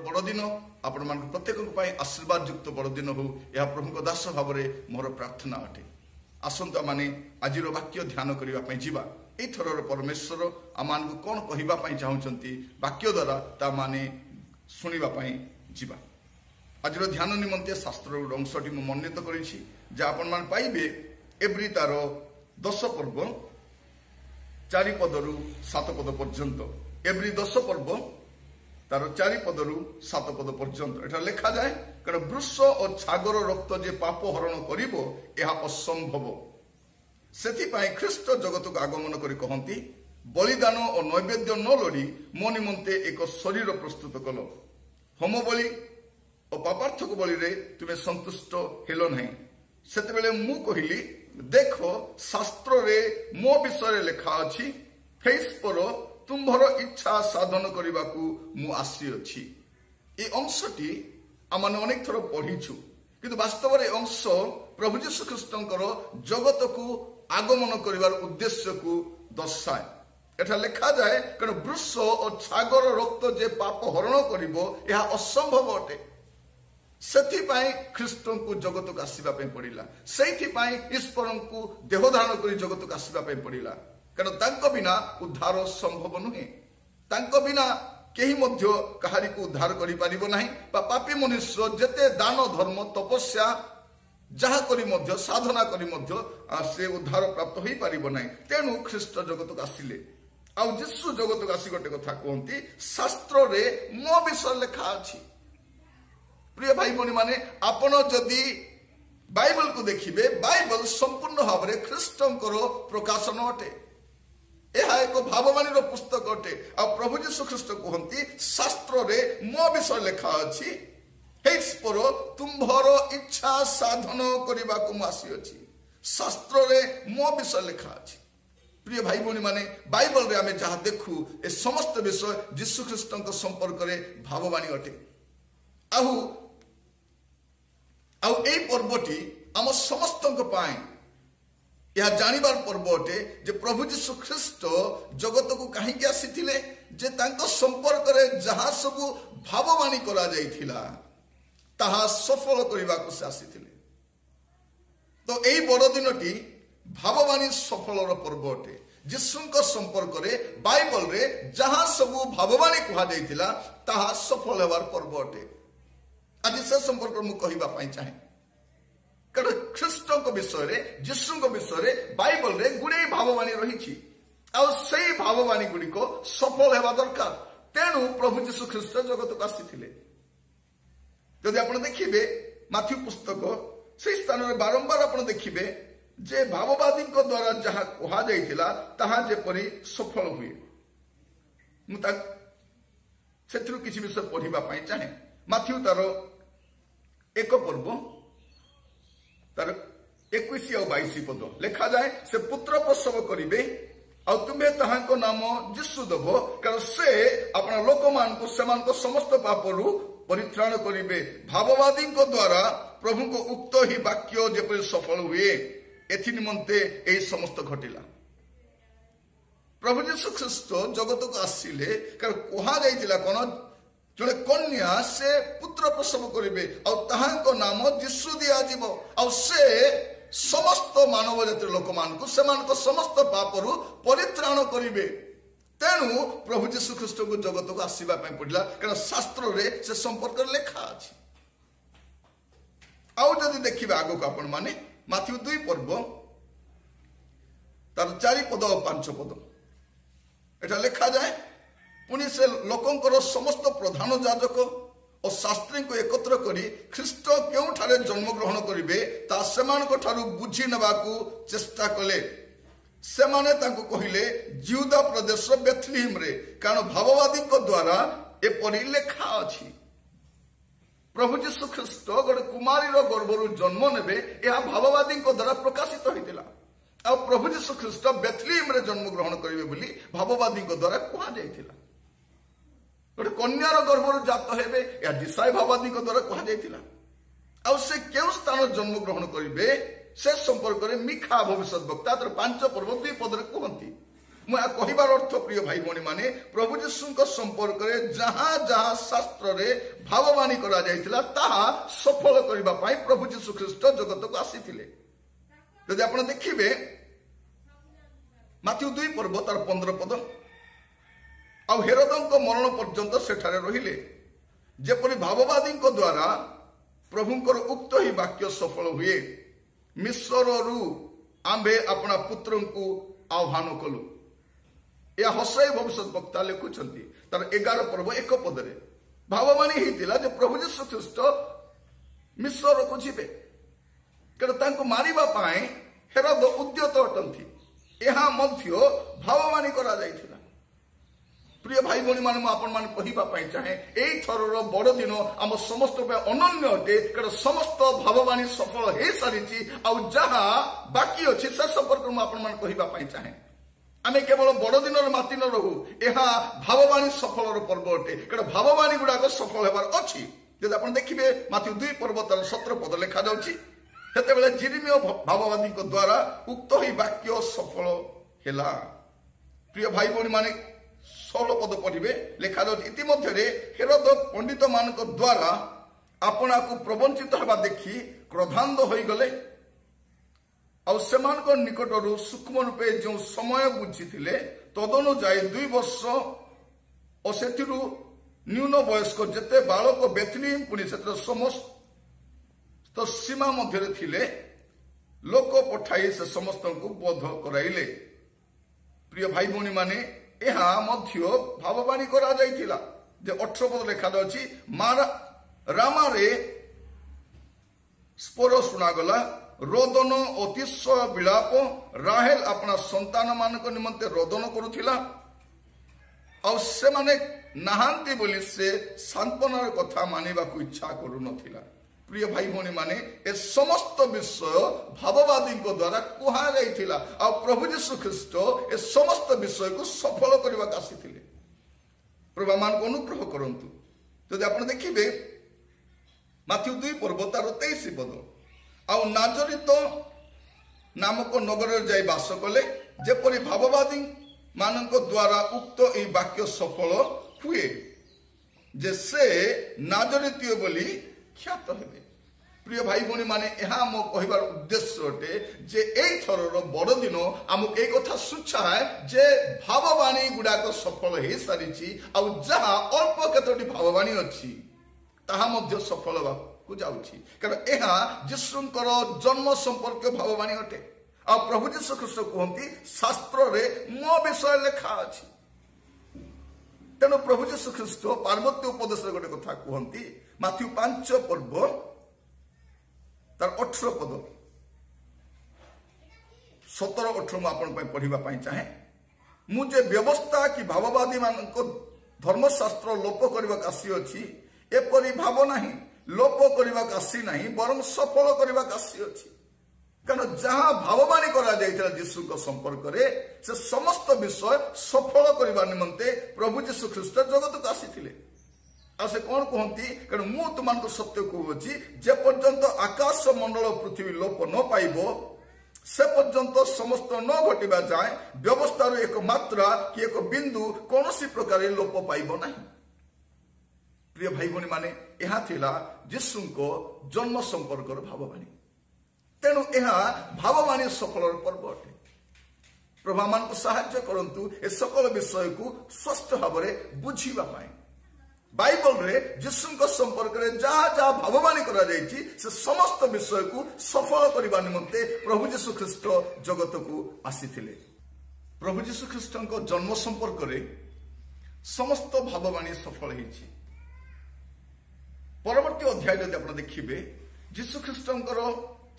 बड़दिन आपण मान प्रत्येक आशीर्वाद युक्त बड़दिन हो यह प्रभु दास भाव में मोर प्रार्थना अटे। आसंता माने आज वाक्य ध्यान करने जीवा एथर परमेश्वर आम को कौन कहवाई चाहते वाक्य द्वारा ता माने शुणापी जीवा। आज ध्यान निमंते शास्त्र अंशटी मुझे मनोनीत कर पाइबे एब्री तार 10 पर्व 4 पदरु 7 पद पर्यंत एब्री 10 पर्व तार 4 पदरु 7 पद पर्यंत एटा लिखा जाए कारण वृष और छागर रक्त जे पाप हरण करिवो एहा असंभव सेथिपाई ख्रीष्ट जगत को आगमन करी कहंती बलिदान और नैवेद्य न लोड़ी मो निमंते एक शरीर प्रस्तुत कल होम बलि और पापार्थक बलि रे तुमे संतुष्ट हेलो नहीं सेतेबेले मु कहिली देखो शास्त्र रे मो विषय लिखा अछि फेस पर तुम्भर इच्छा साधन करने को मु आसी अछि। ये अंशटी आम अनेक थर पढ़ीछु किंतु वास्तव में अंश प्रभु यीशु ख्रीष्टंकर जगत को आगमन करिवार उद्देश्य को दर्शाए। एटा लिखा जाए कारण वृष और छागर रक्त जे पाप हरण करिवो यह असंभव अटे सेथिपाई ख्रीष्ट को जगत को आसवा पड़ा सेथिपाई ईश्वर को देह धारण कर जगत को आसवा पड़ा कारण तांको बिना उद्धार संभव नुहे तांको बिना केही मध्य कहारी को उद्धार करि परिबो नाही पापी मनुष्य जेते दान धर्म तपस्या जहा करी मध्य साधना करी मध्य से उद्धार प्राप्त होई परिबो नाही तेनु ख्रीष्ट जगत को आसिले आ यीशु जगत को आसी गोटे कथा कहंती शास्त्र रे मो विषय लिखा अछि। प्रिय भाई भनी माने आपण जदि बाइबल को देखिबे बाइबल संपूर्ण भाव में ख्रीष्टंकर प्रकाशन अटे यह एक भाववाणी पुस्तक अटे आ प्रभु यीशु ख्रीष्ट कहंती शास्त्र रे मो विषय लिखा अछि हेस पर तुम्भर इच्छा साधन करबा को आसी अछि शास्त्र रे मो विषय लिखा अछि। प्रिय भाई भनी माने बाइबल रे आमे जहा देखु ए समस्त विषय यीशु ख्रीष्टंक संपर्क रे भाववाणी अटे आहु आउ ए पर्वटी आम समस्तंक पाए यह जानिबार पर्व अटे जे प्रभु यीशु ख्रीष्ट जगत को कहीं आसीथिले जे तांको संपर्क रे जहा सब भाववाणी करा जाइथिला ताहा सफल करबा को से आसीथिले। तो एई बड़ दिनटी भाववाणी सफलर पर्व अटे यीशुंक संपर्क रे बाइबल रे जहा सब भाववाणी कहा जाइथिला ताहा सफल हेबार पर्व अटे। आज से संपर्क मु कहबा पई चाहे कारण ख्रीष्ट विषय रे यीशु विषय रे बाइबल रे गुड़े भाववाणी रही से भाववाणी गुड़िक सफल हेबा दरकार तेणु प्रभु यीशु ख्रीष्ट जगत को आसीथिले। जदि आपण देखिबे माथ्यू पुस्तक से स्थान में बारंबार आपण देखिबे जे भाववादी द्वारा जहा कहा जाइथिला ताहा जेपरि सफल हुए मुता सेथरु किछि विषय पढ़िबा पई चाहे माथ्यू तार 1 पर्व तार 21 और 22 पद लिखा जाए से पुत्र प्रसव करिवे आ तुमे ताहाको नाम यीशु दबो कारण से अपना लोक मान को समान को समस्त पापरु परित्राण करिवे भाववादी द्वारा प्रभु को उक्त ही वाक्य जेपरि सफल हुए एथि निमंते ए समस्त घटिला। प्रभु यीशु ख्रीष्ट जगत को आसिले कारण कहा जाइतिला कोन जड़े कन्या से पुत्र प्रसव करिवे आ ताहाको नाम यीशु दिया जीव आ से समस्त मानव जातिर लोक मान को समान को समस्त पापरु परित्राण करिवे तेणु प्रभु यीशु ख्रीष्ट को जगत को आसीबा पई पड़िला कारण शास्त्र रे से संपर्क लिखा अछि। आउ जदि देखिबा आगो को आपण माने माथ्यू 2 पर्व तार 4 पद और 5 पद एटा लिखा जाए पुनि से लोकंकर समस्त प्रधान याजक और शास्त्री को एकत्र करी ख्रीष्ट केउठारे जन्म ग्रहण करिवे ता सेमानक ठारू बुझी नबाकू चेष्टा कले सेमाने तांको कहिले जिहुदा प्रदेश बेथलीम रे कारण भाववादी द्वारा एपरि लेखा अछि प्रभु यीशु ख्रीष्ट गोटे कुमारी गर्भरु जन्म नेबे यह भाववादी द्वारा प्रकाशित होइतिला आ प्रभु यीशु ख्रीष्ट बेथलीम रे जन्म ग्रहण करिवे बोली भाववादी द्वारा कहा जाइतिला गोटे कन्यार गर्भरु जात हेबे या दिशाय भाववादी द्वारा कहा जाइतिला आ से केउ स्थान जन्म ग्रहण करिवे से संपर्क में मिखा भविष्य वक्ता 5 पर्व 2 पद कहती कहबार अर्थ प्रिय भाई भौणी माने प्रभु यीशु संपर्क में जहाँ जहाँ शास्त्र रे भाववाणी करा जायतिला ताहा सफल करबा पई प्रभु यीशु ख्रीष्ट जगत को आसीथिले। यदि आपण देखिबे माथ्यू 2 पर्व तार 15 पद आ हेरोदଙ୍କ मरण पर्यंत सेठारे रहिले जेपरि भाववादी द्वारा प्रभुंकर उक्त ही वाक्य सफल हुए मिस्ररू आंबे अपना पुत्र को आह्वान कलु। यह हसई भविष्य वक्ता लिखुंट तार 11 पर्व 1 पदरे भाववाणी होता जे प्रभु यीशु ख्रीष्ट मिस्र को जीवे कारण मारिबा पाए हेरोद उद्यत अटंती यह मध्य भाववाणी करा जायथिला। प्रिय भाई भौणी मान कहवाई चाहे यही थरर बड़ दिन आम समस्त अनन्य अटे कारण समस्त भाववाणी सफल हो सारी जहा बाकी अच्छी से संपर्क मुझे कहवाई चाहे आम केवल बड़ दिन माति न रहू यह भाववाणी सफल पर्व अटे कारण भाववाणी गुड़ाक सफल होबार अच्छी। जब आप देखिए माथ्यू 2 पर्व तार 17 पद लिखा जाते जिरिमिय भाववादी द्वारा उक्त ही वाक्य सफल है। प्रिय भाई भौणी माने 16 पद पढ़े लिखा जाए इतिमध्य हेरोद पंडित मान द्वारा आपना को प्रवंचित होगा देखी क्रोधान्ध हो गले और निकटरू सूक्ष्म रूपे जो समय बुझी तदनुजाई 2 वर्ष और से न्यून वयस्क जिते बालक बेथलीम पुणी से समस्त सीमा मध्य थिले लोक पठाई से समस्त को बोध कराइले। प्रिय भाई भौणी माने यह मध्य भाववाणी करा जायतिला जे 18 पद लिखा जाछि रामारे स्वर सुनागला रोदन अतिशय विलाप राहेल अपना संतान मान निमंते रोदन करुथिला और से माने नाहांती बोली से सांत्वनार कथा मानिबा को इच्छा करू नथिला। प्रिय भाई भौणी माने ए समस्त विषय भाववादी द्वारा कहा जाइथिला और प्रभु यीशु ख्रीष्ट ए समस्त विषय को सफल करबा आसीथिले। प्रभु मान को अनुग्रह करंतु। जदि आपण देखिबे माथ्यू 2 पर्व तार 23 पद आउ नाजरित नामक नगर जाई बास कले जेपरि भाववादी मानक द्वारा उक्त ए वाक्य सफल हुए जे से नाजरितीय बोली ख्यात हेबे। प्रिय भाई भौणी माने यहाँ मो कहबार उद्देश्य अटे जे एई थरर बड़ दिन आमक ए कथा सुच्छा है जे भाववाणी गुड़ाक सफल हो सारी आ जहा अल्प केतोटी भाववाणी अच्छी ताहा मध्य सफल होगा जाउछि कारण यह यीशुंकर जन्म संपर्क भाववाणी अटे आ प्रभु यीशु ख्रीष्ट कहती शास्त्र रे मो विषय लेखा अछि। तेणु प्रभु यीशु ख्रीष्ट पार्वती उपदेश गोटे कथा कहती माथ्यू 5 पर्व तार 18 पद 17-18 आपण पढ़ा चाहे मुझे व्यवस्था कि भाववादी मान धर्मशास्त्र लोप करने आसी अच्छी एपरी भाव नहीं लोप करने आसी नहीं बरं सफल करने आसी अच्छी कारण जहाँ भाववाणी करा यीशु संपर्क में से समस्त विषय सफल करने निमंते प्रभु यीशु ख्रीष्ट जगत को आसी आ से कौन कहती कारण मु तुम सत्य कहूँ जे पर्यंत आकाश मंडल पृथ्वी लोप न पाइब से पर्यंत समस्त न घटिबा जाए व्यवस्थार एक मात्रा कि एक बिंदु कौन प्रकार लोप पाइब नहीं। प्रिय भाई भौणी माने यह थिला यीशु को जन्म संपर्क भाववाणी तेणु यह भाववाणी सफल पर्व अटे। प्रभु मान को साहाय्य करंतु ए सकल विषय को स्पष्ट भाव में बुझीबा पाए बाइबल रे यीशु संपर्क में जहाँ जहाँ भाववाणी करा जायछि से समस्त विषय को सफल करबा निमंते प्रभु यीशु ख्रीष्ट जगत को आसीथिले। प्रभु यीशु ख्रीष्ट जन्म संपर्क में समस्त भाववाणी सफल होइछि। परवर्ती अध्याय जदि आप देखिए यीशु ख्रीष्टंकर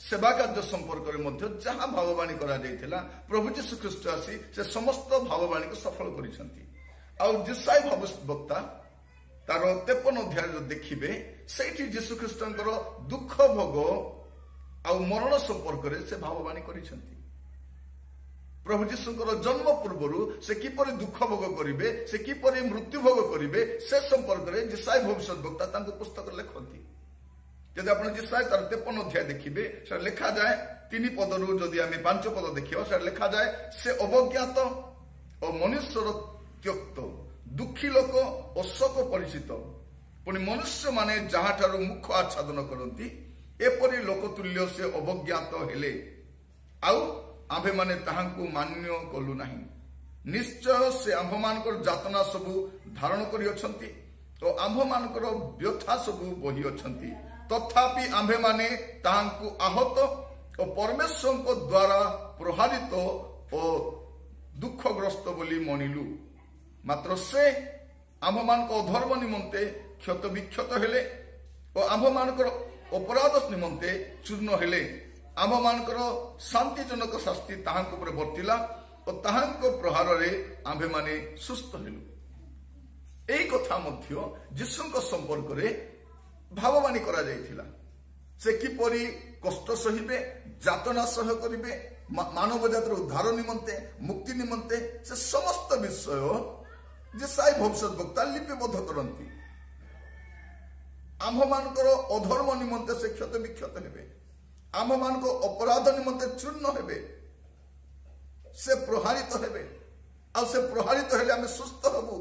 सेवा कार्य संपर्क में जहाँ भाववाणी करा जायथिला प्रभु यीशु ख्रीष्ट आसी से समस्त भाववाणी को सफल करिसंती। आ जिसाई भविष्यवक्ता तार 53 अध्याय देखिए से यीशु ख्रीष्टंकर दुख भोग आ मरण संपर्क में से भाववाणी करिसंती। प्रभु यीशुंकर जन्म पूर्व से किपरि दुख भोग करिवे से किपरि मृत्यु भोग करिवे से संपर्क में जिसाई भविष्यवक्ता तांको पुस्तक लिखती। जदि आप जिसाई तार 53 अध्याय देखिए से लिखा जाए 3 पदरू जदि आम 5 पद देखिए से लिखा जाए से अवज्ञात ଓ ମନୁଷ୍ୟର ତ୍ୟକ୍ତ, ଦୁଃଖୀ ଲୋକ ଓ ଶୋକ ପରିଚିତ। ପୁଣି ମନୁଷ୍ୟମାନେ ଯାହାଠାରୁ ମୁଖ ଆଚ୍ଛାଦନ କରନ୍ତି ଏପରି ଲୋକତୁଲ୍ୟ ସେ ଅବଜ୍ଞାତ ହେଲେ, ଆଉ ଆମ୍ଭେମାନେ ତାହାଙ୍କୁ ମାନ୍ୟ କଲୁ ନାହିଁ। ନିଶ୍ଚୟ ସେ ଆମ୍ଭମାନଙ୍କର ଯାତନା ସବୁ ଧାରଣ କରିଅଛନ୍ତି ଓ ଆମ୍ଭମାନଙ୍କର ବ୍ୟଥା ସବୁ ବହି ଅଛନ୍ତି। ତଥାପି ଆମ୍ଭେମାନେ ତାହାଙ୍କୁ ଆହତ ଓ ପରମେଶ୍ୱରଙ୍କ ଦ୍ୱାରା ପ୍ରହାରିତ ଓ ଦୁଃଖଗ୍ରସ୍ତ ବୋଲି ମଣିଲୁ। ମାତ୍ର ସେ ଆମ୍ଭମାନଙ୍କ ଅଧର୍ମ ନିମନ୍ତେ କ୍ଷତ ବିକ୍ଷତ ହେଲେ ଓ ଆମ୍ଭମାନଙ୍କର ଅପରାଧ ନିମନ୍ତେ ଚୂର୍ଣ୍ଣ ହେଲେ। ଆମ୍ଭମାନଙ୍କର ଶାନ୍ତିଜନକ ଶାସ୍ତି ତାହାଙ୍କ ଉପରେ ବର୍ତ୍ତିଲା ଓ ତାହାଙ୍କ ପ୍ରହାରରେ ଆମ୍ଭେମାନେ ସୁସ୍ଥ ହେଲୁ। ଏହି କଥା ମଧ୍ୟ ଯୀଶୁଙ୍କ ସମ୍ପର୍କରେ ଭାବବାଣୀ କରାଯାଇଥିଲା। ସେ କିପରି କଷ୍ଟ ସହିବେ, ଯାତନା ସହ କରିବେ, ମାନବ ଜାତିର ଉଦ୍ଧାର ନିମନ୍ତେ, ମୁକ୍ତି ନିମନ୍ତେ, ସେ ସମସ୍ତ ବିଷୟ ଯେସାଇ ଭବିଷ୍ୟତ ବକ୍ତା ଲିପିବଦ୍ଧ କରନ୍ତି। ଆମ୍ଭମାନଙ୍କର ଅଧର୍ମ ନିମନ୍ତେ ସେ କ୍ଷତ ବିକ୍ଷତ ହେବେ, ଆମ୍ଭମାନଙ୍କ ଅପରାଧ ନିମନ୍ତେ ଚୂର୍ଣ୍ଣ ହେବେ, ସେ ପ୍ରହାରିତ ହେବେ, ଆଉ ସେ ପ୍ରହାରିତ ହେଲେ ଆମେ ସୁସ୍ଥ ହବୁ।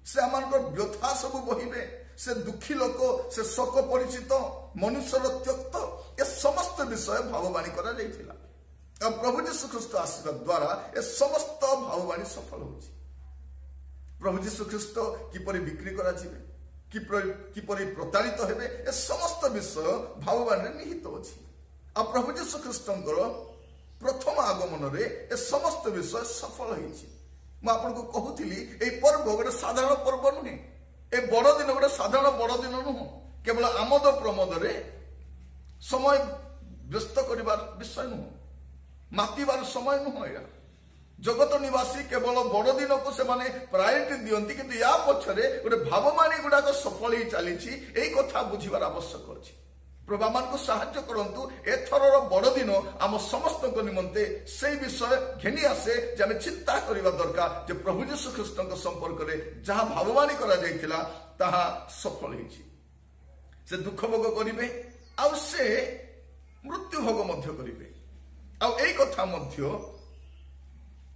ସେ ଆମମାନଙ୍କର ବ୍ୟଥା ସବୁ ବହିବେ। ସେ ଦୁଃଖୀ ଲୋକ, ସେ ଶୋକ ପରିଚିତ, ମନୁଷ୍ୟର ତ୍ୟକ୍ତ, ଏ ସମସ୍ତ ବିଷୟ ଭାବବାଣୀ କରାଯାଇଥିଲା। ଆଉ ପ୍ରଭୁ ଯୀଶୁଖ୍ରୀଷ୍ଟ ଆସିବା ଦ୍ୱାରା ଏ ସମସ୍ତ ଭାବବାଣୀ ସଫଳ ହେଉଛି। ପ୍ରଭୁ ଯୀଶୁଖ୍ରୀଷ୍ଟ କିପରି ବିକ୍ରି କରାଯିବେ, କିପରି ପ୍ରତାରିତ ହେବେ, ଏ ସମସ୍ତ ବିଷୟ ଭାବବାଣୀରେ ନିହିତ ଅଛି। ଆଉ ପ୍ରଭୁ ଯୀଶୁଖ୍ରୀଷ୍ଟଙ୍କର ପ୍ରଥମ ଆଗମନରେ ଏ ସମସ୍ତ ବିଷୟ ସଫଳ ହେଇଛି। ମୁଁ ଆପଣଙ୍କୁ କହୁଥିଲି ଏହି ପର୍ବ ଗୋଟେ ସାଧାରଣ ପର୍ବ ନୁହେଁ। ଏ ବଡ଼ଦିନ ଗୋଟେ ସାଧାରଣ ବଡ଼ଦିନ ନୁହଁ। କେବଳ ଆମୋଦ ପ୍ରମୋଦରେ ସମୟ ବ୍ୟସ୍ତ କରିବାର ବିଷୟ ନୁହଁ, ମାତିବାର ସମୟ ନୁହଁ। ଏହା ଜଗତ ନିବାସୀ କେବଳ ବଡ଼ଦିନକୁ ସେମାନେ ପ୍ରାୟୋରିଟି ଦିଅନ୍ତି, କିନ୍ତୁ ୟା ପଛରେ ଗୋଟେ ଭାବବାଣୀ ଗୁଡାକ ସଫଳ ହେଇ ଚାଲିଛି। ଏଇ କଥା ବୁଝିବାର ଆବଶ୍ୟକ ଅଛି। ପ୍ରଭୁ ଆମମାନଙ୍କୁ ସାହାଯ୍ୟ କରନ୍ତୁ। ଏଥରର ବଡ଼ଦିନ ଆମ ସମସ୍ତଙ୍କ ନିମନ୍ତେ ସେଇ ବିଷୟ ଘେନି ଆସେ ଯେ ଆମେ ଚିନ୍ତା କରିବା ଦରକାର ଯେ ପ୍ରଭୁ ଯୀଶୁଖ୍ରୀଷ୍ଟଙ୍କ ସମ୍ପର୍କରେ ଯାହା ଭାବବାଣୀ କରାଯାଇଥିଲା ତାହା ସଫଳ ହେଇଛି। ସେ ଦୁଃଖ ଭୋଗ କରିବେ, ଆଉ ସେ ମୃତ୍ୟୁ ଭୋଗ ମଧ୍ୟ କରିବେ। ଆଉ ଏଇ କଥା ମଧ୍ୟ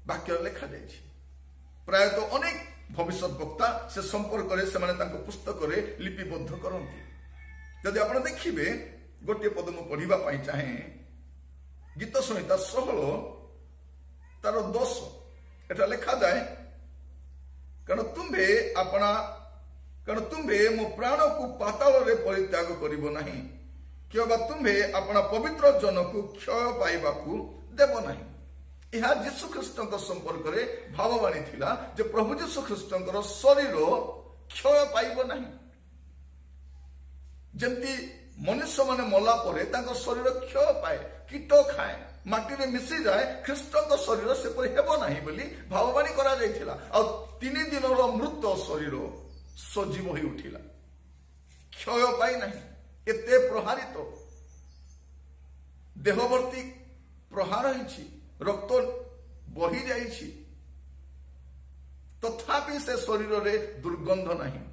ବାକ୍ୟରେ ଲେଖାଯାଇଛି। ପ୍ରାୟତଃ ଅନେକ ଭବିଷ୍ୟତ ବକ୍ତା ସେ ସମ୍ପର୍କରେ ସେମାନେ ତାଙ୍କ ପୁସ୍ତକରେ ଲିପିବଦ୍ଧ କରନ୍ତି। ଯଦି ଆପଣ ଦେଖିବେ, ଗୋଟିଏ ପଦ ମୁଁ ପଢିବା ପାଇଁ ଚାହେଁ, ଗୀତ ସଂହିତା 16 ତାର 10। ଏଟା ଲେଖାଯାଏ, କାରଣ ତୁମ୍ଭେ ମୋ ପ୍ରାଣକୁ ପାତାଳରେ ପରିତ୍ୟାଗ କରିବ ନାହିଁ, କିମ୍ବା ତୁମ୍ଭେ ଆପଣା ପବିତ୍ର ଜନକୁ କ୍ଷୟ ପାଇବାକୁ ଦେବ ନାହିଁ। ଏହା ଯୀଶୁଖ୍ରୀଷ୍ଟଙ୍କ ସମ୍ପର୍କରେ ଭାବବାଣୀ ଥିଲା ଯେ ପ୍ରଭୁ ଯୀଶୁଖ୍ରୀଷ୍ଟଙ୍କର ଶରୀର କ୍ଷୟ ପାଇବ ନାହିଁ। ଯେମିତି ମନୁଷ୍ୟମାନେ ମଲା ପରେ ତାଙ୍କ ଶରୀର କ୍ଷୟ ପାଏ, କୀଟ ଖାଏ, ମାଟିରେ ମିଶିଯାଏ, ଖ୍ରୀଷ୍ଟଙ୍କ ଶରୀର ସେପରି ହେବ ନାହିଁ ବୋଲି ଭାବବାଣୀ କରାଯାଇଥିଲା। ଆଉ 3 ଦିନର ମୃତ ଶରୀର ସଜୀବ ହୋଇ ଉଠିଲା, କ୍ଷୟ ପାଇ ନାହିଁ। ଏତେ ପ୍ରହାରିତ, ଦେହବର୍ତ୍ତୀ ପ୍ରହାର ହେଇଛି, ରକ୍ତ ବହି ଯାଇଛି, ତଥାପି ସେ ଶରୀରରେ ଦୁର୍ଗନ୍ଧ ନାହିଁ।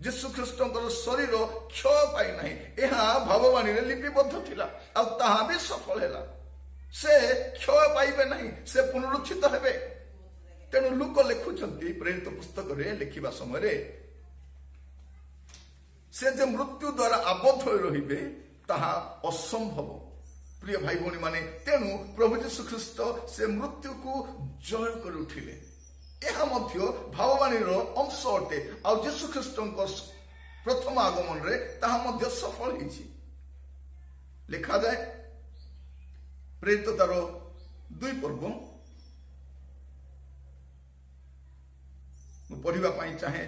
ଯୀଶୁଖ୍ରୀଷ୍ଟଙ୍କର ଶରୀର କ୍ଷୟ ପାଇ ନାହିଁ। ଏହା ଭାବବାଣୀରେ ଲିପିବଦ୍ଧ ଥିଲା, ଆଉ ତାହା ବି ସଫଳ ହେଲା। ସେ କ୍ଷୟ ପାଇବେ ନାହିଁ, ସେ ପୁନରୁତ୍ଥିତ ହେବେ। ତେଣୁ ଲୁକ ଲେଖୁଛନ୍ତି ପ୍ରେରିତ ପୁସ୍ତକରେ ଲେଖିବା ସମୟରେ, ସେ ଯେ ମୃତ୍ୟୁ ଦ୍ୱାରା ଆବଦ୍ଧ ହୋଇ ରହିବେ ତାହା ଅସମ୍ଭବ। ପ୍ରିୟ ଭାଇ ଭଉଣୀ ମାନେ, ତେଣୁ ପ୍ରଭୁ ଯୀଶୁଖ୍ରୀଷ୍ଟ ସେ ମୃତ୍ୟୁକୁ ଜୟ କରି ଉଠିଲେ। ଏହା ମଧ୍ୟ ଭାବବାଣୀର ଅଂଶ ଅଟେ। ଆଉ ଯୀଶୁଖ୍ରୀଷ୍ଟଙ୍କ ପ୍ରଥମ ଆଗମନରେ ତାହା ମଧ୍ୟ ସଫଳ ହେଇଛି। ଲେଖାଯାଏ ପ୍ରେରିତ ତାର 2 ପର୍ବ, ମୁଁ ପଢିବା ପାଇଁ ଚାହେଁ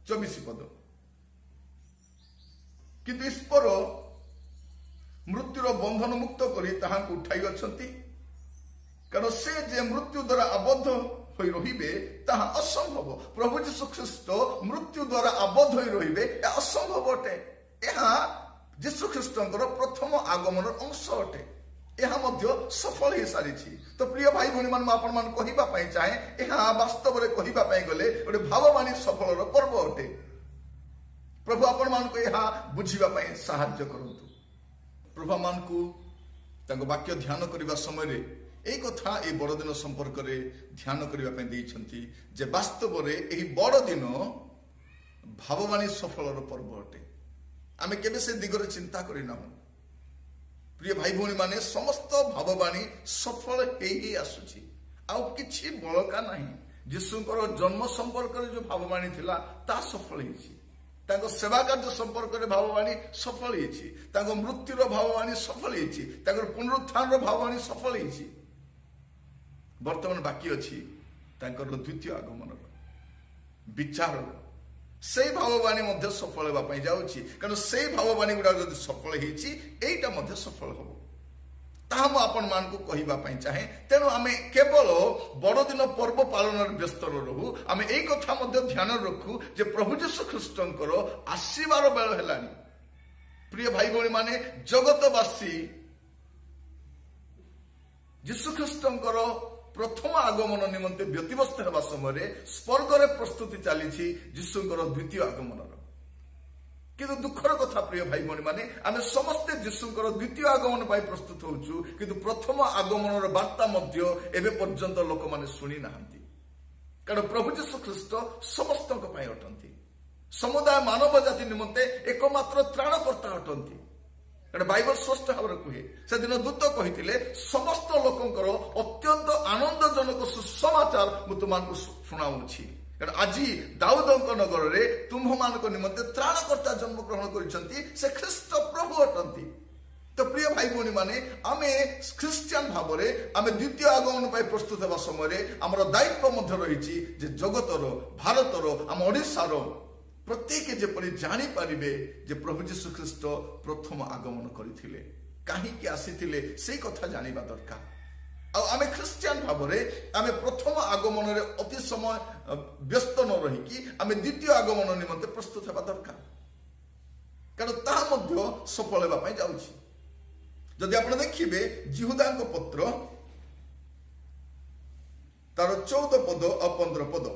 24 ପଦ। କିନ୍ତୁ ଈଶ୍ୱର ମୃତ୍ୟୁର ବନ୍ଧନ ମୁକ୍ତ କରି ତାହାଙ୍କୁ ଉଠାଇ ଅଛନ୍ତି, କାରଣ ସେ ଯେ ମୃତ୍ୟୁ ଦ୍ୱାରା ଆବଦ୍ଧ ହୋଇ ରହିବେ ତାହା ଅସମ୍ଭବ। ପ୍ରଭୁ ଯୀଶୁଖ୍ରୀଷ୍ଟ ମୃତ୍ୟୁ ଦ୍ୱାରା ଆବଦ୍ଧ ହୋଇ ରହିବେ, ଏହା ଅସମ୍ଭବ ଅଟେ। ଏହା ଯୀଶୁଖ୍ରୀଷ୍ଟଙ୍କର ପ୍ରଥମ ଆଗମନର ଅଂଶ ଅଟେ। ଏହା ମଧ୍ୟ ସଫଳ ହେଇସାରିଛି। ତ ପ୍ରିୟ ଭାଇ ଭଉଣୀ ମାନେ, ମୁଁ ଆପଣମାନଙ୍କୁ କହିବା ପାଇଁ ଚାହେଁ, ଏହା ବାସ୍ତବରେ କହିବା ପାଇଁ ଗଲେ ଗୋଟେ ଭାବବାଣୀ ସଫଳର ପର୍ବ ଅଟେ। ପ୍ରଭୁ ଆପଣମାନଙ୍କୁ ଏହା ବୁଝିବା ପାଇଁ ସାହାଯ୍ୟ କରନ୍ତୁ। ପ୍ରଭୁ ମାନଙ୍କୁ ତାଙ୍କ ବାକ୍ୟ ଧ୍ୟାନ କରିବା ସମୟରେ এই কথা এই বড়দিନ ସମ୍ପର୍କରେ ଧ୍ୟାନ କରିବା ପାଇଁ ଦେଇଛନ୍ତି ଯେ ବାସ୍ତବରେ ଏହି ବଡ଼ଦିନ ଭାବବାଣୀ ସଫଳର ପର୍ବ ଅଟେ। ଆମେ କେବେ ସେ ଦିଗରେ ଚିନ୍ତା କରିନାହୁଁ। ପ୍ରିୟ ଭାଇ ଭଉଣୀମାନେ, ସମସ୍ତ ଭାବବାଣୀ ସଫଳ ହେଇ ଆସୁଛି, ଆଉ କିଛି ବଳକା ନାହିଁ। ଯୀଶୁଙ୍କର ଜନ୍ମ ସମ୍ପର୍କରେ ଯେଉଁ ଭାବବାଣୀ ଥିଲା ତାହା ସଫଳ ହେଇଛି। ତାଙ୍କ ସେବା କାର୍ଯ୍ୟ ସମ୍ପର୍କରେ ଭାବବାଣୀ ସଫଳ ହେଇଛି। ତାଙ୍କ ମୃତ୍ୟୁର ଭାବବାଣୀ ସଫଳ ହେଇଛି। ତାଙ୍କର ପୁନରୁତ୍ଥାନର ଭାବବାଣୀ ସଫଳ ହେଇଛି। ବର୍ତ୍ତମାନ ବାକି ଅଛି ତାଙ୍କର ଦ୍ୱିତୀୟ ଆଗମନର ବିଚାରର। ସେଇ ଭାବବାଣୀ ମଧ୍ୟ ସଫଳ ହେବା ପାଇଁ ଯାଉଛି, କାରଣ ସେଇ ଭାବବାଣୀ ଗୁଡାକ ଯଦି ସଫଳ ହେଇଛି, ଏଇଟା ମଧ୍ୟ ସଫଳ ହବ। ତାହା ମୁଁ ଆପଣମାନଙ୍କୁ କହିବା ପାଇଁ ଚାହେଁ। ତେଣୁ ଆମେ କେବଳ ବଡ଼ଦିନ ପର୍ବ ପାଳନରେ ବ୍ୟସ୍ତ ରହୁ, ଆମେ ଏଇ କଥା ମଧ୍ୟ ଧ୍ୟାନ ରଖୁ ଯେ ପ୍ରଭୁ ଯୀଶୁ ଖ୍ରୀଷ୍ଟଙ୍କର ଆସିବାର ବେଳ ହେଲାଣି। ପ୍ରିୟ ଭାଇ ଭଉଣୀମାନେ, ଜଗତବାସୀ ଯୀଶୁ ଖ୍ରୀଷ୍ଟଙ୍କର ପ୍ରଥମ ଆଗମନ ନିମନ୍ତେ ବ୍ୟତିବ୍ୟସ୍ତ ହେବା ସମୟରେ ସ୍ପର୍ଗରେ ପ୍ରସ୍ତୁତି ଚାଲିଛି ଯୀଶୁଙ୍କର ଦ୍ୱିତୀୟ ଆଗମନର। କିନ୍ତୁ ଦୁଃଖର କଥା ପ୍ରିୟ ଭାଇ ଭଉଣୀମାନେ, ଆମେ ସମସ୍ତେ ଯୀଶୁଙ୍କର ଦ୍ୱିତୀୟ ଆଗମନ ପାଇଁ ପ୍ରସ୍ତୁତ ହେଉଛୁ, କିନ୍ତୁ ପ୍ରଥମ ଆଗମନର ବାର୍ତ୍ତା ମଧ୍ୟ ଏବେ ପର୍ଯ୍ୟନ୍ତ ଲୋକମାନେ ଶୁଣି ନାହାନ୍ତି। କାରଣ ପ୍ରଭୁ ଯୀଶୁ ଖ୍ରୀଷ୍ଟ ସମସ୍ତଙ୍କ ପାଇଁ ଅଟନ୍ତି। ସମୁଦାୟ ମାନବ ଜାତି ନିମନ୍ତେ ଏକମାତ୍ର ତ୍ରାଣକର୍ତ୍ତା ଅଟନ୍ତି। କାରଣ ବାଇବଲ ସ୍ପଷ୍ଟ ଭାବରେ କୁହେ, ସେଦିନ ଦୂତ କହିଥିଲେ, ସମସ୍ତ ଲୋକଙ୍କର ଅତ୍ୟନ୍ତ ଆନନ୍ଦଜନକ ସୁସମାଚାର ମୁଁ ତୁମମାନଙ୍କୁ ଶୁଣାଉଛି। କାରଣ ଆଜି ଦାଉଦଙ୍କ ନଗରରେ ତୁମ୍ଭମାନଙ୍କ ନିମନ୍ତେ ତ୍ରାଣକର୍ତ୍ତା ଜନ୍ମଗ୍ରହଣ କରିଛନ୍ତି, ସେ ଖ୍ରୀଷ୍ଟ ପ୍ରଭୁ ଅଟନ୍ତି। ତ ପ୍ରିୟ ଭାଇ ଭଉଣୀମାନେ, ଆମେ ଖ୍ରୀଷ୍ଟିଆନ ଭାବରେ ଆମେ ଦ୍ୱିତୀୟ ଆଗମନ ପାଇଁ ପ୍ରସ୍ତୁତ ହେବା ସମୟରେ ଆମର ଦାୟିତ୍ୱ ମଧ୍ୟ ରହିଛି ଯେ ଜଗତର, ଭାରତର, ଆମ ଓଡ଼ିଶାର ପ୍ରତ୍ୟେକ ଯେପରି ଜାଣିପାରିବେ ଯେ ପ୍ରଭୁ ଯୀଶୁ ଖ୍ରୀଷ୍ଟ ପ୍ରଥମ ଆଗମନ କରିଥିଲେ, କାହିଁକି ଆସିଥିଲେ, ସେଇ କଥା ଜାଣିବା ଦରକାର। ଆଉ ଆମେ ଖ୍ରୀଷ୍ଟିଆନ ଭାବରେ ଆମେ ପ୍ରଥମ ଆଗମନରେ ଅତି ସମୟ ବ୍ୟସ୍ତ ନ ରହିକି ଆମେ ଦ୍ୱିତୀୟ ଆଗମନ ନିମନ୍ତେ ପ୍ରସ୍ତୁତ ହେବା ଦରକାର, କାରଣ ତାହା ମଧ୍ୟ ସଫଳ ହେବା ପାଇଁ ଯାଉଛି। ଯଦି ଆପଣ ଦେଖିବେ ଜିହୁଦାଙ୍କ ପତ୍ର ତାର 14 ପଦ ଆଉ 15 ପଦ,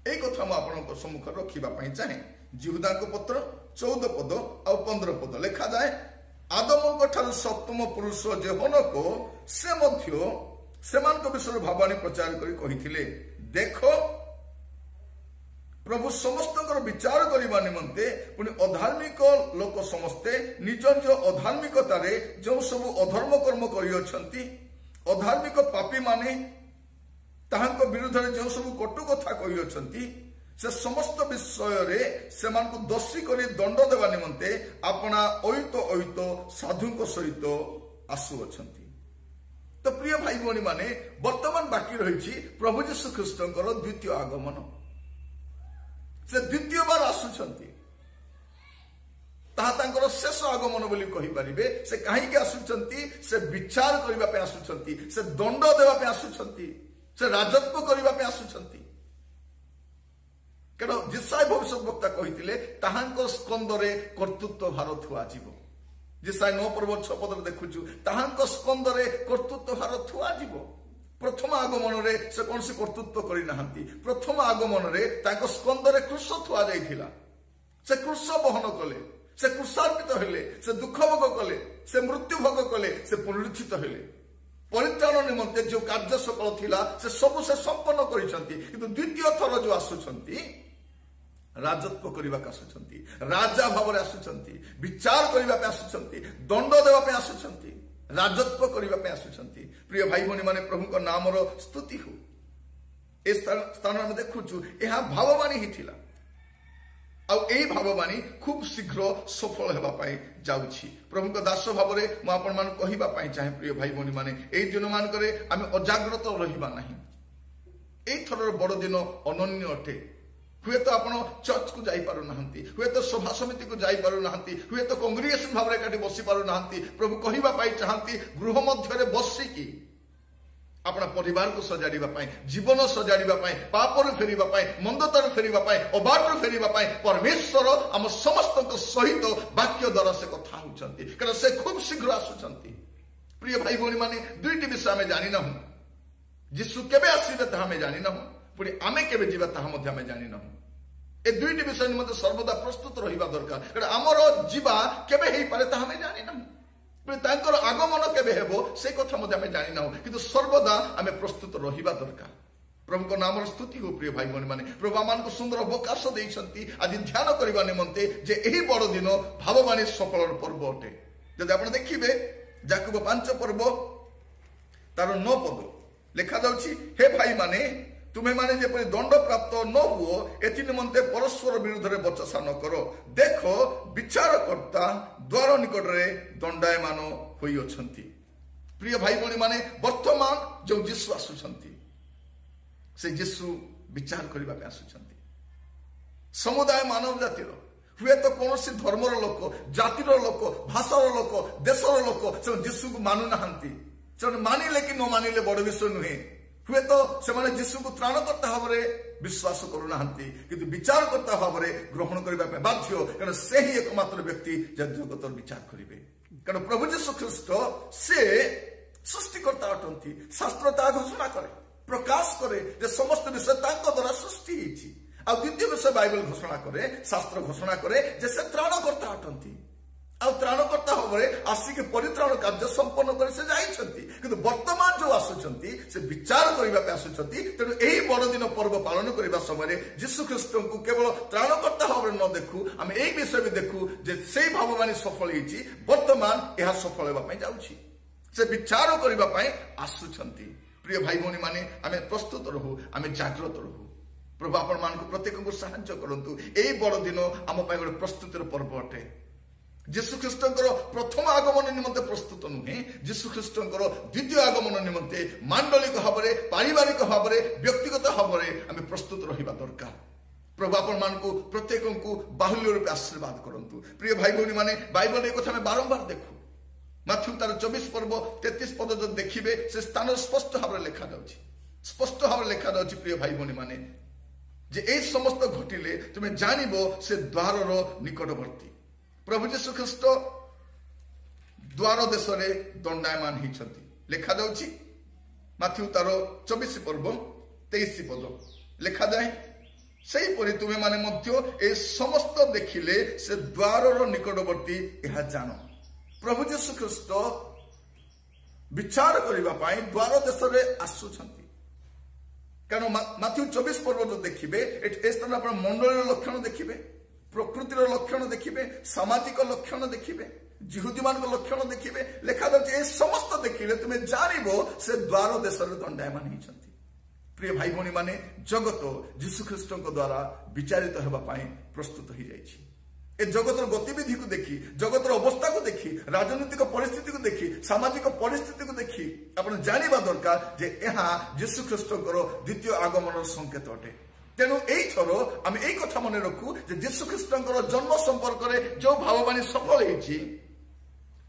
এই কথা ମୁଁ ଆପଣଙ୍କ ସମ୍ମୁଖରେ ରଖିବା ପାଇଁ ଚାହେଁ। ଜିହୁଦାଙ୍କ ପତ୍ର 14 ପଦ ଆଉ 15 ପଦ ଲେଖାଯାଏ, ଆଦମଙ୍କ ଠାରୁ ସପ୍ତମ ପୁରୁଷ ଯେ ହନୋକ, ସେ ମଧ୍ୟ ସେମାନଙ୍କ ବିଷୟରେ ଭାବବାଣୀ ପ୍ରଚାର କରି କହିଥିଲେ, ଦେଖ ପ୍ରଭୁ ସମସ୍ତଙ୍କର ବିଚାର କରିବା ନିମନ୍ତେ ପୁଣି ଅଧାର୍ମିକ ଲୋକ ସମସ୍ତେ ନିଜ ନିଜ ଅଧାର୍ମିକତାରେ ଯେଉଁ ସବୁ ଅଧର୍ମ କର୍ମ କରିଅଛନ୍ତି, ଅଧାର୍ମିକ ପାପୀମାନେ ତାହାଙ୍କ ବିରୁଦ୍ଧରେ ଯେଉଁ ସବୁ କଟୁ କଥା କହିଅଛନ୍ତି, ସେ ସମସ୍ତ ବିଷୟରେ ସେମାନଙ୍କୁ ଦୋଷୀ କରି ଦଣ୍ଡ ଦେବା ନିମନ୍ତେ ଆପଣା ଐତ ସାଧୁଙ୍କ ସହିତ ଆସୁଅଛନ୍ତି। ତ ପ୍ରିୟ ଭାଇ ଭଉଣୀ ମାନେ, ବର୍ତ୍ତମାନ ବାକି ରହିଛି ପ୍ରଭୁ ଯୀଶୁ ଖ୍ରୀଷ୍ଟଙ୍କର ଦ୍ୱିତୀୟ ଆଗମନ। ସେ ଦ୍ୱିତୀୟ ବାର ଆସୁଛନ୍ତି, ତାହା ତାଙ୍କର ଶେଷ ଆଗମନ ବୋଲି କହିପାରିବେ। ସେ କାହିଁକି ଆସୁଛନ୍ତି? ସେ ବିଚାର କରିବା ପାଇଁ ଆସୁଛନ୍ତି, ସେ ଦଣ୍ଡ ଦେବା ପାଇଁ ଆସୁଛନ୍ତି, ସେ ରାଜତ୍ୱ କରିବା ପାଇଁ ଆସୁଛନ୍ତି। କାରଣ ଯିଶାୟ ଭବିଷ୍ୟତ ବକ୍ତା କହିଥିଲେ, ତାହାଙ୍କ ସ୍କନ୍ଧରେ କର୍ତ୍ତୃତ୍ୱ ଭାର ଥୁଆଯିବ। ଯିଶାୟ 9 ପର୍ବ 6 ପଦରେ ଦେଖୁଛୁ, ତାହାଙ୍କ ସ୍କନ୍ଧରେ କର୍ତ୍ତୃତ୍ୱ ଭାର ଥୁଆଯିବ। ପ୍ରଥମ ଆଗମନରେ ସେ କୌଣସି କର୍ତ୍ତୃତ୍ୱ କରିନାହାନ୍ତି। ପ୍ରଥମ ଆଗମନରେ ତାଙ୍କ ସ୍କନ୍ଧରେ କୃଷ ଥୁଆଯାଇଥିଲା। ସେ କୃଷ ବହନ କଲେ, ସେ କୃଷାର୍ପିତ ହେଲେ, ସେ ଦୁଃଖ ଭୋଗ କଲେ, ସେ ମୃତ୍ୟୁ ଭୋଗ କଲେ, ସେ ପୁନରୁତ୍ଥିତ ହେଲେ। ପରିତ୍ରାଣ ନିମନ୍ତେ ଯେଉଁ କାର୍ଯ୍ୟ ସକଳ ଥିଲା ସେ ସବୁ ସେ ସମ୍ପନ୍ନ କରିଛନ୍ତି। କିନ୍ତୁ ଦ୍ୱିତୀୟ ଥର ଯେଉଁ ଆସୁଛନ୍ତି, ରାଜତ୍ୱ କରିବାକୁ ଆସୁଛନ୍ତି, ରାଜା ଭାବରେ ଆସୁଛନ୍ତି, ବିଚାର କରିବା ପାଇଁ ଆସୁଛନ୍ତି, ଦଣ୍ଡ ଦେବା ପାଇଁ ଆସୁଛନ୍ତି, ରାଜତ୍ୱ କରିବା ପାଇଁ ଆସୁଛନ୍ତି। ପ୍ରିୟ ଭାଇ ଭଉଣୀ ମାନେ, ପ୍ରଭୁଙ୍କ ନାମର ସ୍ତୁତି ହଉ। ଏ ସ୍ଥାନରେ ଆମେ ଦେଖୁଛୁ ଏହା ଭାବବାଣୀ ହିଁ ଥିଲା, ଆଉ ଏହି ଭାବବାଣୀ ଖୁବ୍ ଶୀଘ୍ର ସଫଳ ହେବା ପାଇଁ ଯାଉଛି। ପ୍ରଭୁଙ୍କ ଦାସ ଭାବରେ ମୁଁ ଆପଣମାନଙ୍କୁ କହିବା ପାଇଁ ଚାହେଁ, ପ୍ରିୟ ଭାଇ ଭଉଣୀ ମାନେ, ଏହି ଦିନମାନଙ୍କରେ ଆମେ ଅଜାଗ୍ରତ ରହିବା ନାହିଁ। ଏଇଥରର ବଡ଼ଦିନ ଅନନ୍ୟ ଅଟେ। ହୁଏତ ଆପଣ ଚର୍ଚ୍ଚକୁ ଯାଇପାରୁନାହାନ୍ତି, ହୁଏତ ସଭା ସମିତିକୁ ଯାଇପାରୁନାହାନ୍ତି, ହୁଏତ କଂଗ୍ରିଗେସନ ଭାବରେ ଏକାଠି ବସି ପାରୁନାହାନ୍ତି। ପ୍ରଭୁ କହିବା ପାଇଁ ଚାହାନ୍ତି, ଗୃହ ମଧ୍ୟରେ ବସିକି ଆପଣ ପରିବାରକୁ ସଜାଡ଼ିବା ପାଇଁ, ଜୀବନ ସଜାଡ଼ିବା ପାଇଁ, ପାପରୁ ଫେରିବା ପାଇଁ, ମନ୍ଦତାରୁ ଫେରିବା ପାଇଁ, ଅବାଟରୁ ଫେରିବା ପାଇଁ ପରମେଶ୍ୱର ଆମ ସମସ୍ତଙ୍କ ସହିତ ବାକ୍ୟ ଦ୍ୱାରା ସେ କଥା ହେଉଛନ୍ତି। କାରଣ ସେ ଖୁବ୍ ଶୀଘ୍ର ଆସୁଛନ୍ତି। ପ୍ରିୟ ଭାଇ ଭଉଣୀ ମାନେ, ଦୁଇଟି ବିଷୟ ଆମେ ଜାଣିନାହୁଁ। ଯୀଶୁ କେବେ ଆସିବେ ତାହା ଆମେ ଜାଣିନାହୁଁ, ପୁଣି ଆମେ କେବେ ଯିବା ତାହା ମଧ୍ୟ ଆମେ ଜାଣିନାହୁଁ। ଏ ଦୁଇଟି ବିଷୟ ନିମନ୍ତେ ସର୍ବଦା ପ୍ରସ୍ତୁତ ରହିବା ଦରକାର। କାରଣ ଆମର ଯିବା କେବେ ହେଇପାରେ ତାହା ଆମେ ଜାଣିନାହୁଁ। ତାଙ୍କର ଆଗମନ କେବେ ହେବ ସେ କଥା ମଧ୍ୟ ଆମେ ଜାଣିନାହୁଁ, କିନ୍ତୁ ସର୍ବଦା ଆମେ ପ୍ରସ୍ତୁତ ରହିବା ଦରକାର। ପ୍ରଭୁଙ୍କ ନାମର ସ୍ତୁତି ହଉ। ପ୍ରିୟ ଭାଇ ଭଉଣୀ ମାନେ, ପ୍ରଭୁ ଆମମାନଙ୍କୁ ସୁନ୍ଦର ଅବକାଶ ଦେଇଛନ୍ତି ଆଜି ଧ୍ୟାନ କରିବା ନିମନ୍ତେ ଯେ ଏହି ବଡ଼ଦିନ ଭାବବାଣୀ ସଫଳର ପର୍ବ ଅଟେ। ଯଦି ଆପଣ ଦେଖିବେ ଯାକୁବ 5 ପର୍ବ ତାର 9 ପଦ ଲେଖାଯାଉଛି, ହେ ଭାଇମାନେ, ତୁମେମାନେ ଯେପରି ଦଣ୍ଡ ପ୍ରାପ୍ତ ନ ହୁଅ ଏଥି ନିମନ୍ତେ ପରସ୍ପର ବିରୁଦ୍ଧରେ ବଚସା ନ କର। ଦେଖ, ବିଚାରକର୍ତ୍ତା ଦ୍ୱାର ନିକଟରେ ଦଣ୍ଡାୟମାନ ହୋଇଅଛନ୍ତି। ପ୍ରିୟ ଭାଇ ଭଉଣୀ ମାନେ, ବର୍ତ୍ତମାନ ଯେଉଁ ଯୀଶୁ ଆସୁଛନ୍ତି ସେ ଯୀଶୁ ବିଚାର କରିବା ପାଇଁ ଆସୁଛନ୍ତି। ସମୁଦାୟ ମାନବ ଜାତିର, ହୁଏତ କୌଣସି ଧର୍ମର ଲୋକ, ଜାତିର ଲୋକ, ଭାଷାର ଲୋକ, ଦେଶର ଲୋକ ସେମାନେ ଯୀଶୁକୁ ମାନୁନାହାନ୍ତି। ସେମାନେ ମାନିଲେ କି ନ ମାନିଲେ ବଡ଼ ବିଷୟ ନୁହେଁ। ହୁଏତ ସେମାନେ ଯୀଶୁକୁ ତ୍ରାଣକର୍ତ୍ତା ଭାବରେ ବିଶ୍ୱାସ କରୁନାହାନ୍ତି, କିନ୍ତୁ ବିଚାରକର୍ତ୍ତା ଭାବରେ ଗ୍ରହଣ କରିବା ପାଇଁ ବାଧ୍ୟ, କାରଣ ସେ ହିଁ ଏକମାତ୍ର ବ୍ୟକ୍ତି ଯେ ଜଗତର ବିଚାର କରିବେ। କାରଣ ପ୍ରଭୁ ଯୀଶୁ ଖ୍ରୀଷ୍ଟ ସେ ସୃଷ୍ଟିକର୍ତ୍ତା ଅଟନ୍ତି। ଶାସ୍ତ୍ର ତାହା ଘୋଷଣା କରେ, ପ୍ରକାଶ କରେ ଯେ ସମସ୍ତ ବିଷୟ ତାଙ୍କ ଦ୍ୱାରା ସୃଷ୍ଟି ହେଇଛି। ଆଉ ଦ୍ୱିତୀୟ ବିଷୟ ବାଇବଲ ଘୋଷଣା କରେ, ଶାସ୍ତ୍ର ଘୋଷଣା କରେ ଯେ ସେ ତ୍ରାଣକର୍ତ୍ତା ଅଟନ୍ତି। ଆଉ ତ୍ରାଣକର୍ତ୍ତା ଭାବରେ ଆସିକି ପରିତ୍ରାଣ କାର୍ଯ୍ୟ ସମ୍ପନ୍ନ କରି ସେ ଯାଇଛନ୍ତି। କିନ୍ତୁ ବର୍ତ୍ତମାନ ଯୋଉ ଆସୁଛନ୍ତି ସେ ବିଚାର କରିବା ପାଇଁ ଆସୁଛନ୍ତି। ତେଣୁ ଏହି ବଡ଼ଦିନ ପର୍ବ ପାଳନ କରିବା ସମୟରେ ଯୀଶୁ ଖ୍ରୀଷ୍ଟଙ୍କୁ କେବଳ ତ୍ରାଣକର୍ତ୍ତା ଭାବରେ ନ ଦେଖୁ, ଆମେ ଏହି ବିଷୟ ବି ଦେଖୁ ଯେ ସେଇ ଭାବବାଣୀ ସଫଳ ହେଇଛି, ବର୍ତ୍ତମାନ ଏହା ସଫଳ ହେବା ପାଇଁ ଯାଉଛି। ସେ ବିଚାର କରିବା ପାଇଁ ଆସୁଛନ୍ତି। ପ୍ରିୟ ଭାଇ ଭଉଣୀ ମାନେ, ଆମେ ପ୍ରସ୍ତୁତ ରହୁ, ଆମେ ଜାଗ୍ରତ ରହୁ। ପ୍ରଭୁ ଆପଣମାନଙ୍କୁ ପ୍ରତ୍ୟେକଙ୍କୁ ସାହାଯ୍ୟ କରନ୍ତୁ। ଏହି ବଡ଼ଦିନ ଆମ ପାଇଁ ଗୋଟେ ପ୍ରସ୍ତୁତିର ପର୍ବ ଅଟେ। ଯୀଶୁ ଖ୍ରୀଷ୍ଟଙ୍କର ପ୍ରଥମ ଆଗମନ ନିମନ୍ତେ ପ୍ରସ୍ତୁତ ନୁହେଁ, ଯୀଶୁ ଖ୍ରୀଷ୍ଟଙ୍କର ଦ୍ୱିତୀୟ ଆଗମନ ନିମନ୍ତେ ମାଣ୍ଡଳିକ ଭାବରେ, ପାରିବାରିକ ଭାବରେ, ବ୍ୟକ୍ତିଗତ ଭାବରେ ଆମେ ପ୍ରସ୍ତୁତ ରହିବା ଦରକାର। ପ୍ରଭୁ ଆପଣମାନଙ୍କୁ ପ୍ରତ୍ୟେକଙ୍କୁ ବାହୁଲ୍ୟ ରୂପେ ଆଶୀର୍ବାଦ କରନ୍ତୁ। ପ୍ରିୟ ଭାଇ ଭଉଣୀ ମାନେ, ବାଇବଲରେ ଏ କଥା ଆମେ ବାରମ୍ବାର ଦେଖୁ। ମାଥ୍ୟୁ ତାର 24 ପର୍ବ 33 ପଦ ଯଦି ଦେଖିବେ, ସେ ସ୍ଥାନରେ ସ୍ପଷ୍ଟ ଭାବରେ ଲେଖାଯାଉଛି, ସ୍ପଷ୍ଟ ଭାବରେ ଲେଖାଯାଉଛି ପ୍ରିୟ ଭାଇ ଭଉଣୀ ମାନେ, ଯେ এই সমস্ত ঘটিলে তুমি জানিব সে দ্বারর নিকটবর্তী। প্রভু যীশু খ্রিস্ট দ্বার দেশে দণ্ডায়মান হয়েছেন। লেখা যাচ্ছে মাথিউ তার 24 পর্ব 23 পদ লেখা যায়, সেইপরি তুমি মানে মধ্য এই সমস্ত দেখিলে সে দ্বারর নিকটবর্তী ইহা জানো। প্রভু যীশু খ্রিস্ট বিচার করিবা পাই দ্বার দেশে আসুছন্তি। কারণ মাথিউ 24 পর্ব দেখবে, এই স্থানে আপনার মন্ডলীর লক্ষণ দেখবে, প্রকৃতির লক্ষণ দেখবে, সামাজিক লক্ষণ দেখবে, জিহুদী মান লক্ষণ দেখবে। লেখা যাচ্ছে এই সমস্ত দেখিলে তুমি জানিব সে দ্বার দেশের দণ্ডায়মান হয়েছেন। প্রিয় ভাই ভৌণী মানে, জগত যীশুখ্রিস্ট দ্বারা বিচারিত হওয়া প্রস্তুত হয়ে যাই। এ জগতর গতিবিধি দেখি, জগতর অবস্থা দেখি, রাজনৈতিক পরিস্থিতি দেখি, সামাজিক পরিস্থিতি দেখি আপনার জাঁয়া দরকার যে এহা যীশুখ্রিস্টর দ্বিতীয় আগমনের সংকেত অটে। তেণু এইথর আমি এই কথা মনে রাখু যে যীশুখ্রিস্টর জন্ম সম্পর্কে যে ভাববাণী সফল হয়েছি,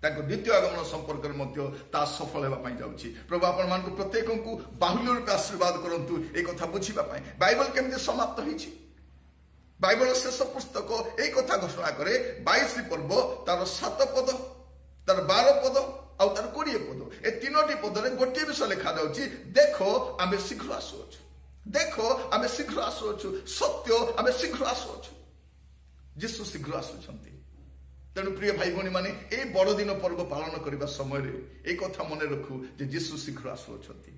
তাকে দ্বিতীয় আগমন সম্পর্কের মধ্যে তা সফল হওয়া যাচ্ছে। প্রভু আপনার প্রত্যেকଙ୍କୁ বাহুল্য রূপে আশীর্বাদ করন্তু এই কথা বুঝিবা। বাইবেল কেমতি সমাপ্ত হয়েছে? বাইবেলের শেষ পুস্তক এই কথা ঘোষণা করে 22 পর্ব তার 7 পদ, তার 12 পদ আর তার 20 পদ, এই তিনোটি পদরে গোটিয়ে বিষয় লেখা যাচ্ছে, দেখো আমি শীঘ্র আসুଅছু, দেখো আমি শীঘ্র আসুଅছু, সত্য আমি শীঘ্র আসুଅছু। যীশু শীঘ্র আসুছন্তি। তেণু প্রিয় ভাই ভৌণী মানে, এই বড়দিন পর্ব পালন করা সময় এই কথা মনে রাখু যে যীশু শীঘ্র আসুছন্তি।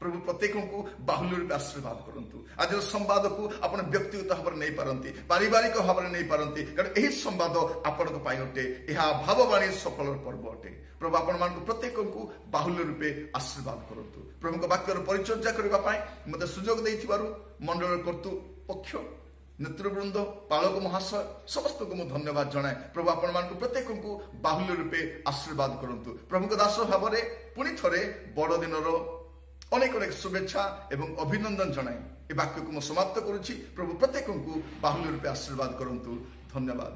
প্রভু প্রত্যেকଙ୍କୁ বাহুল্য রূপে আশীর্বাদ করন্তু। আজর সম্বাদকু আপনার ব্যক্তিগত ভাবে নেই পারନ୍ତି, পারিবারিক ভাবে নেই পারନ୍ତି, কারণ এই সম্বাদ আপনার পাই অটে। ଏହା ভাববাণীর সফলর পর্ব অটে। প্রভু আপনার প্রত্যেকଙ୍କୁ বাহুল্য রূপে আশীর্বাদ করন্তু। প্রভুଙ୍କ বাক্যর পরিচর্যা করা মতো সুযোগ ଦେଇଥିବାରୁ মন্ডলের কর্তৃপক্ষ, নেতৃবৃন্দ, পালক মহাশয় সমস্তকে মু ধন্যবাদ জনায়। প্রভু আপনার প্রত্যেকଙ୍କୁ বাহুল্য রূপে আশীর্বাদ করন্তু। প্রভুଙ୍କ দাস ভাবে পুনি থরে বড়দিনর অনেক অনেক শুভেচ্ছা এবং অভিনন্দন জনাই এই বাক্যকে মু সমাপ্ত করুছি। প্রভু প্রত্যেকଙ୍କୁ বাহুল্য রূপে আশীর্বাদ করন্তু। ধন্যবাদ।